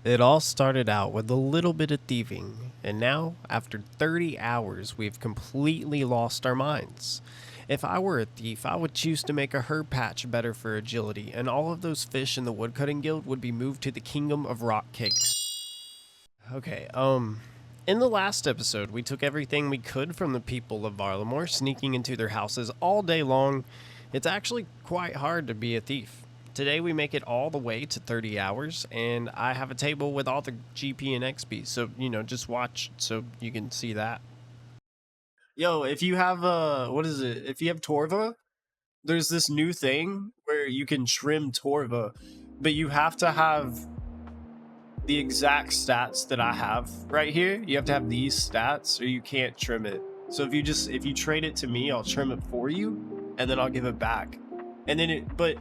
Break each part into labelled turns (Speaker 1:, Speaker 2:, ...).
Speaker 1: It all started out with a little bit of thieving, and now, after 30 hours, we've completely lost our minds. If I were a thief, I would choose to make a herb patch better for agility, and all of those fish in the woodcutting guild would be moved to the kingdom of rock cakes. Okay, in the last episode, we took everything we could from the people of Varlamore, sneaking into their houses all day long. It's actually quite hard to be a thief. Today we make it all the way to 30 hours, and I have a table with all the GP and XP, so, just watch so you can see that. Yo, if you have, what is it? If you have Torva, there's this new thing where you can trim Torva, but you have to have the exact stats that I have right here. You have to have these stats or you can't trim it. So if you trade it to me, I'll trim it for you, and then I'll give it back. And then but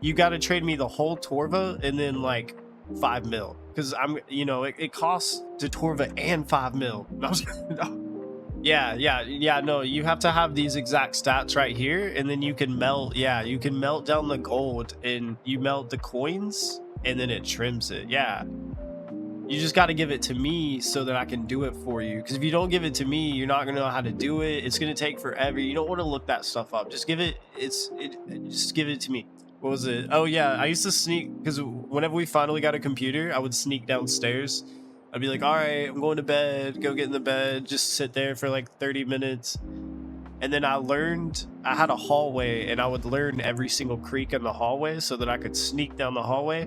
Speaker 1: you got to trade me the whole Torva and then like 5 mil, because it costs to Torva and 5 mil. No, you have to have these exact stats right here, and then you can melt down the gold, and you melt the coins, and then it trims it. You just got to give it to me so that I can do it for you, because if you don't give it to me, you're not gonna know how to do it. It's gonna take forever. You don't want to look that stuff up. Just give it to me. What was it? Oh yeah, I used to sneak, because whenever we finally got a computer, I would sneak downstairs. I'd be like, all right, I'm going to bed, go get in the bed, just sit there for like 30 minutes. And then I had a hallway, and I would learn every single creek in the hallway so that I could sneak down the hallway,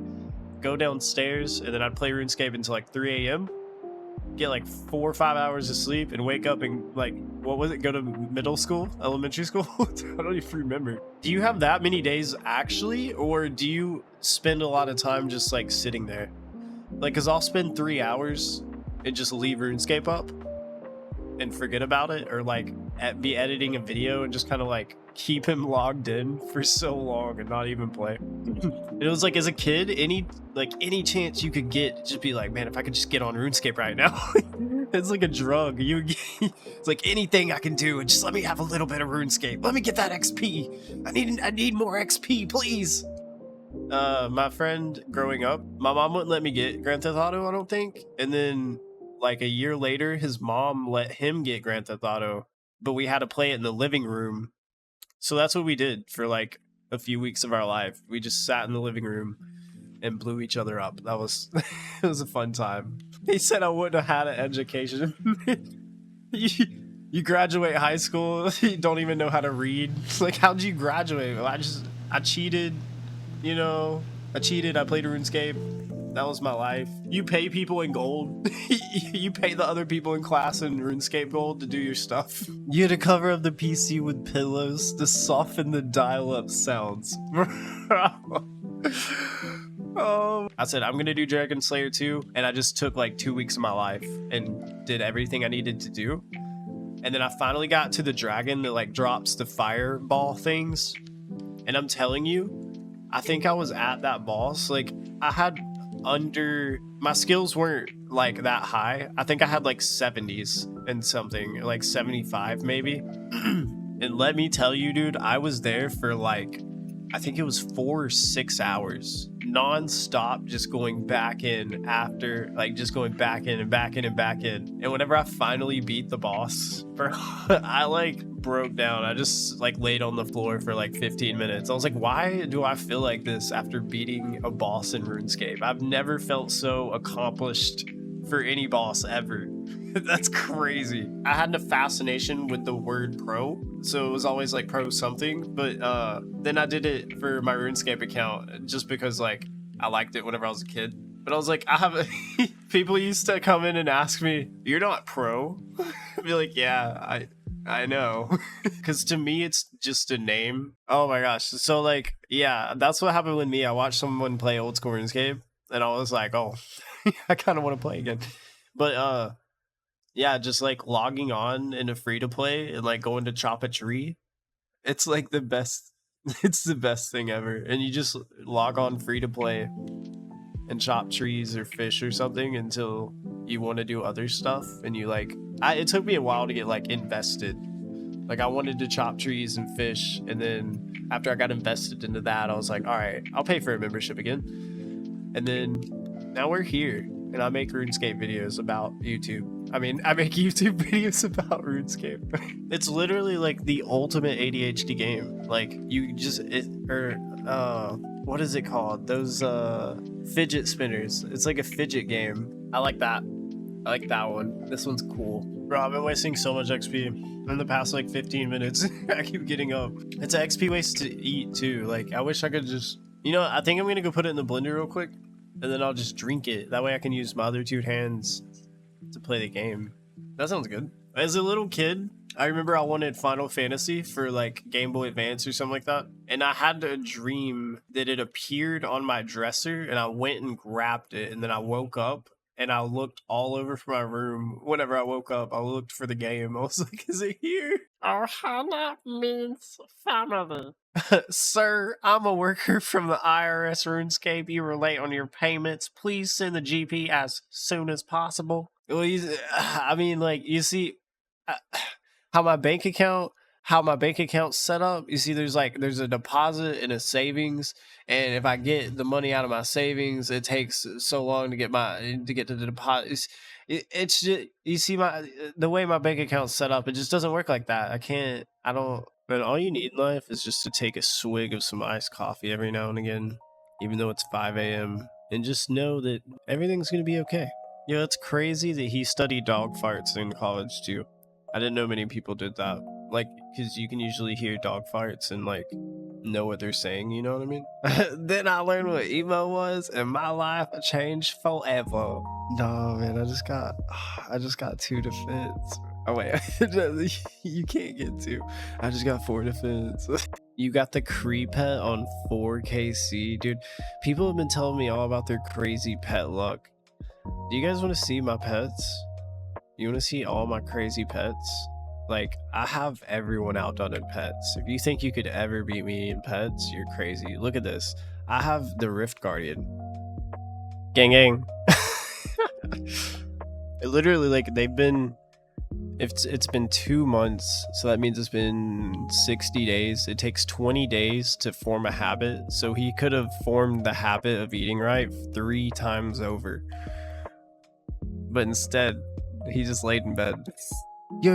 Speaker 1: go downstairs, and then I'd play RuneScape until like 3 a.m. get like 4 or 5 hours of sleep, and wake up and like, what was it, go to elementary school? I don't even remember. Do you have that many days actually, or do you spend a lot of time just like sitting there? Like, because I'll spend 3 hours and just leave RuneScape up and forget about it, or like be editing a video and just kind of like keep him logged in for so long and not even play. It was like, as a kid, any chance you could get, just be like, man, if I could just get on RuneScape right now. It's like a drug. It's like, anything I can do, and just let me have a little bit of RuneScape. Let me get that XP. I need more XP, please. My friend growing up, my mom wouldn't let me get Grand Theft Auto, I don't think. And then like a year later, his mom let him get Grand Theft Auto, but we had to play it in the living room. So that's what we did for like a few weeks of our life. We just sat in the living room and blew each other up. That was it was a fun time. He said I wouldn't have had an education. You graduate high school, you don't even know how to read. Like, how'd you graduate? I cheated. I cheated. I played RuneScape. That was my life. You pay people in gold. You pay the other people in class in RuneScape gold to do your stuff. You had to cover up the PC with pillows to soften the dial-up sounds. Oh, I said, I'm gonna do Dragon Slayer 2, and I just took like 2 weeks of my life and did everything I needed to do. And then I finally got to the dragon that like drops the fireball things. And I'm telling you, I think I was at that boss. Like, my skills weren't like that high. I think I had like 70s and something, like 75 maybe. And let me tell you, dude, I was there for like, I think it was 4 or 6 hours non-stop, just going back in after, like, just going back in and back in and back in. And whenever I finally beat the boss, I like broke down. I just like laid on the floor for like 15 minutes. I was like, why do I feel like this after beating a boss in RuneScape? I've never felt so accomplished for any boss ever. That's crazy. I had a fascination with the word pro, so it was always like pro something, but then I did it for my RuneScape account just because like I liked it whenever I was a kid. But I was like, people used to come in and ask me, you're not pro? I'd be like, yeah, I know. Because to me, it's just a name. Oh my gosh. So like, yeah, that's what happened with me. I watched someone play old school RuneScape, and I was like, oh, I kind of want to play again. But yeah, just like logging on in a free to play and like going to chop a tree. It's like the best. It's the best thing ever. And you just log on free to play and chop trees or fish or something until you want to do other stuff. And you like, it took me a while to get like invested. Like, I wanted to chop trees and fish. And then after I got invested into that, I was like, all right, I'll pay for a membership again. And then now we're here, and I make RuneScape videos about YouTube. I mean, I make YouTube videos about RuneScape. It's literally like the ultimate ADHD game. Like, you just, what is it called? Those fidget spinners. It's like a fidget game. I like that. I like that one. This one's cool. Bro, I've been wasting so much XP in the past like 15 minutes. I keep getting up. It's an XP waste to eat too. Like, I wish I could just, you know, I think I'm gonna go put it in the blender real quick, and then I'll just drink it. That way I can use my other two hands to play the game. That sounds good. As a little kid, I remember I wanted Final Fantasy for like Game Boy Advance or something like that. And I had a dream that it appeared on my dresser, and I went and grabbed it, and then I woke up and I looked all over for my room. Whenever I woke up, I looked for the game. I was like, is it here?
Speaker 2: Ohana means family.
Speaker 1: Sir, I'm a worker from the IRS RuneScape. You were late on your payments. Please send the GP as soon as possible. Well, I mean, like, you see how my bank account's set up. You see, there's a deposit and a savings, and if I get the money out of my savings, it takes so long to get to the deposit. It's just, you see, the way my bank account's set up, it just doesn't work like that. But all you need in life is just to take a swig of some iced coffee every now and again, even though it's 5 a.m., and just know that everything's gonna be okay. You know, it's crazy that he studied dog farts in college too. I didn't know many people did that. Like, because you can usually hear dog farts and like know what they're saying, you know what I mean? Then I learned what emo was, and my life changed forever. No, man, I just got 2 defense. Oh wait, you can't get 2. I just got 4 defense. You got the Cree pet on 4KC, dude. People have been telling me all about their crazy pet luck. Do you guys want to see my pets? You want to see all my crazy pets? Like, I have everyone outdone in pets. If you think you could ever beat me in pets, you're crazy. Look at this. I have the Rift Guardian. Gang gang. Literally, like, it's been 2 months, so that means it's been 60 days. It takes 20 days to form a habit, so he could have formed the habit of eating right 3 times over. But instead, he just laid in bed. Yo.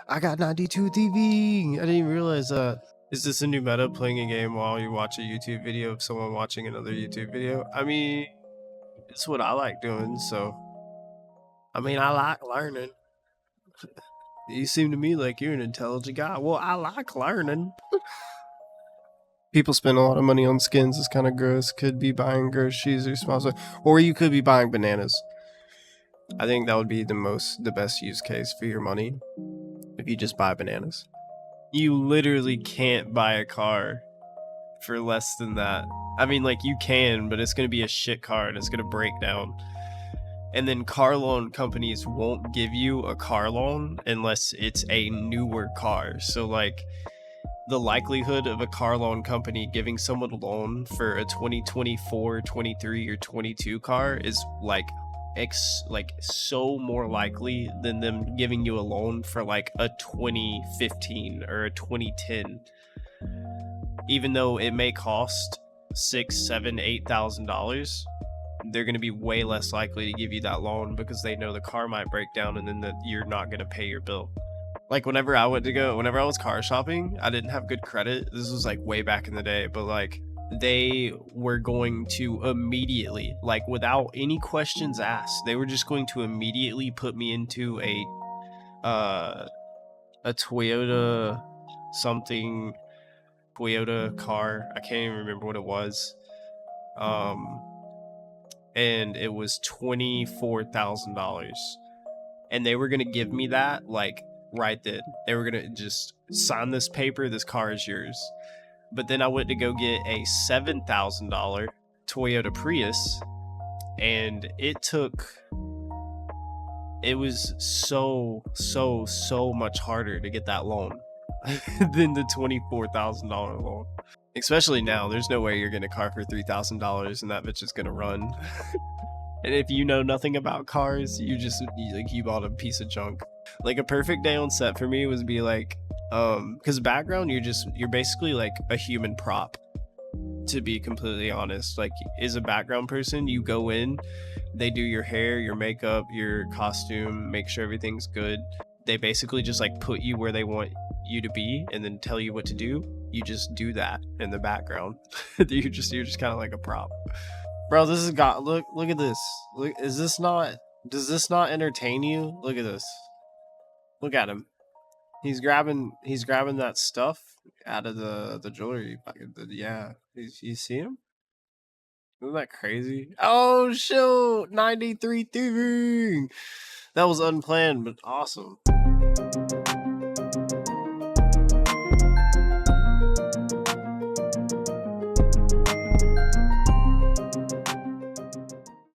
Speaker 1: I got 92 TV. I didn't even realize that. Is this a new meta, playing a game while you watch a YouTube video of someone watching another YouTube video? I mean, it's what I like doing, so. I mean, I like learning. You seem to me like you're an intelligent guy. Well, I like learning. People spend a lot of money on skins. It's kind of gross. Could be buying groceries or small, or you could be buying bananas. I think that would be the best use case for your money if you just buy bananas. You literally can't buy a car for less than that. I mean, like, you can, but it's going to be a shit car and it's going to break down. And then car loan companies won't give you a car loan unless it's a newer car. So, like, the likelihood of a car loan company giving someone a loan for a 2024, 23, or 22 car is like so more likely than them giving you a loan for like a 2015 or a 2010. Even though it may cost $6,000, $7,000, $8,000, they're going to be way less likely to give you that loan because they know the car might break down and then you're not going to pay your bill. Like, whenever I was car shopping, I didn't have good credit. This was like way back in the day, but like, they were going to immediately, like, without any questions asked, they were just going to immediately put me into a Toyota car. I can't even remember what it was. And it was $24,000. And they were going to give me that, like, right then. They were going to just sign this paper, this car is yours. But then I went to go get a $7,000 Toyota Prius, and it was so much harder to get that loan than the $24,000 loan. Especially now, there's no way you're getting a car for $3,000 and that bitch is gonna run. And if you know nothing about cars, you bought a piece of junk. Like, a perfect day on set for me was be like, because background, you're basically like a human prop to be completely honest. Like, as a background person, you go in, they do your hair, your makeup, your costume, make sure everything's good. They basically just like put you where they want you to be and then tell you what to do. You just do that in the background. you're just kind of like a prop. Bro, this is got look at this. Look, does this not entertain you? Look at this. Look at him. He's grabbing that stuff out of the jewelry bucket. Yeah. You see him? Isn't that crazy? Oh shoot! 93 thieving! That was unplanned, but awesome.